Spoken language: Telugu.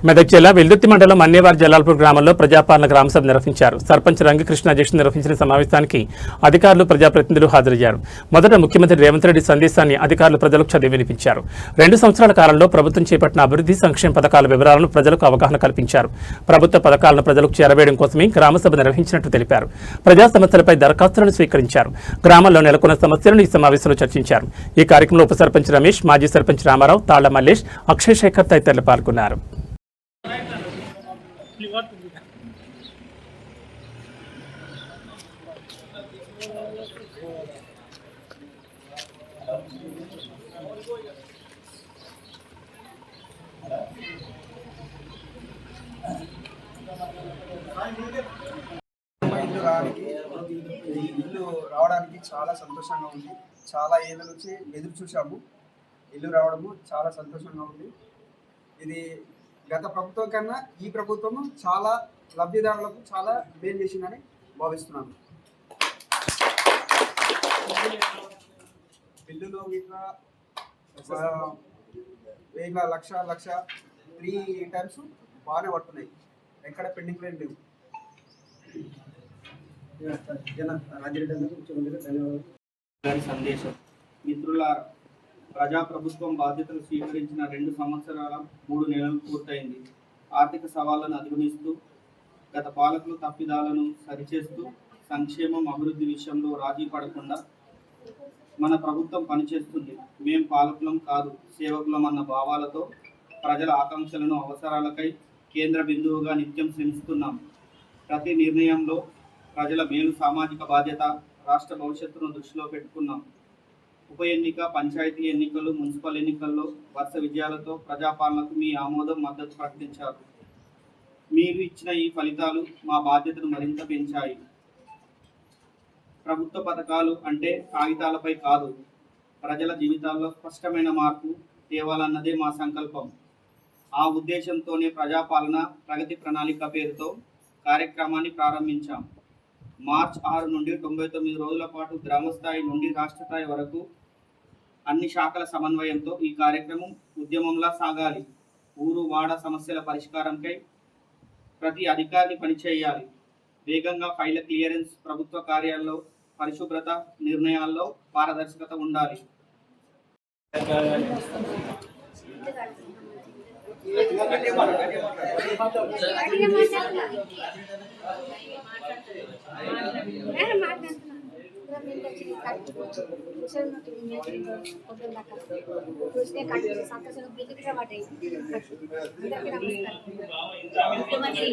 మెదక్ జిల్లా వెల్దుర్తి మండలం అన్నేవారి జలాల్పూర్ గ్రామంలో ప్రజాపాలన గ్రామసభ నిర్వహించారు. సర్పంచ్ రంగకృష్ణ అధ్యక్షతన నిర్వహించిన సమావేశానికి అధికారులు ప్రజాప్రతినిధులు హాజరయ్యారు. మొదట ముఖ్యమంత్రి రేవంత్ రెడ్డి సందేశాన్ని అధికారులు ప్రజలకు చదివి వినిపించారు. 2 సంవత్సరాల కాలంలో ప్రభుత్వం చేపట్టిన అభివృద్ధి సంక్షేమ పథకాల వివరాలను ప్రజలకు అవగాహన కల్పించారు. ప్రభుత్వ పథకాలను ప్రజలకు చేరవేయడం కోసమే గ్రామసభ నిర్వహించినట్టు తెలిపారు. ప్రజా సమస్యలపై దరఖాస్తులను స్వీకరించారు. గ్రామంలో నెలకొన్న సమస్యలను ఈ సమావేశంలో చర్చించారు. ఈ కార్యక్రమంలో ఉప సర్పంచ్ రమేష్, మాజీ సర్పంచ్ రామారావు, తాళ్ల మల్లేష్, అక్షయ్ శేఖర్ తదితరులు పాల్గొన్నారు. ఇల్లు రావడానికి చాలా సంతోషంగా ఉంది. చాలా ఏళ్ళ నుంచి ఎదురు చూసాము. ఇల్లు రావడము చాలా సంతోషంగా ఉంది. ఇది గత ప్రభుత్వం కన్నా ఈ ప్రభుత్వము చాలా లబ్ధిదారులకు చాలా మేలు చేసిందని భావిస్తున్నాను. బిల్లులో ఇట్లా 1000 లక్ష 3 టైమ్స్ బాగానే పడుతున్నాయి. ఎక్కడ పెండింగ్ లేవు. సందేశం. మిత్రులారా, ప్రజాప్రభుత్వం బాధ్యతలు స్వీకరించిన 2 సంవత్సరాల 3 నెలలు పూర్తయింది. ఆర్థిక సవాళ్లను అధిగమిస్తూ గత పాలకులు తప్పిదాలను సరిచేస్తూ సంక్షేమం అభివృద్ధి విషయంలో రాజీ పడకుండా మన ప్రభుత్వం పనిచేస్తుంది. మేం పాలకులం కాదు, సేవకులం అన్న భావాలతో ప్రజల ఆకాంక్షలను అవసరాలకై కేంద్ర బిందువుగా నిత్యం శ్రమిస్తున్నాం. ప్రతి నిర్ణయంలో ప్రజల మేలు, సామాజిక బాధ్యత, రాష్ట్ర భవిష్యత్తును దృష్టిలో పెట్టుకున్నాం. ఉప ఎన్నిక, పంచాయతీ ఎన్నికలు, మున్సిపల్ ఎన్నికల్లో వరుస విజయాలతో ప్రజాపాలనకు మీ ఆమోదం, మద్దతు ప్రకటించారు. మీరు ఇచ్చిన ఈ ఫలితాలు మా బాధ్యతను మరింత పెంచాయి. ప్రభుత్వ పథకాలు అంటే కాగితాలపై కాదు, ప్రజల జీవితాల్లో స్పష్టమైన మార్పు తేవాలన్నదే మా సంకల్పం. ఆ ఉద్దేశంతోనే ప్రజాపాలన ప్రగతి ప్రణాళిక పేరుతో కార్యక్రమాన్ని ప్రారంభించాం. మార్చి 6 నుండి 99 రోజుల పాటు గ్రామస్థాయి నుండి రాష్ట్ర స్థాయి వరకు అన్ని శాఖల సమన్వయంతో ఈ కార్యక్రమం ఉద్యమంలా సాగాలి. ఊరు వాడ సమస్యల పరిష్కారంకై ప్రతి అధికారిని పనిచేయాలి. వేగంగా ఫైళ్ళ క్లియరెన్స్, ప్రభుత్వ కార్యాల్లో పరిశుభ్రత, నిర్ణయాల్లో పారదర్శకత ఉండాలి. ముఖ్యమంత్రి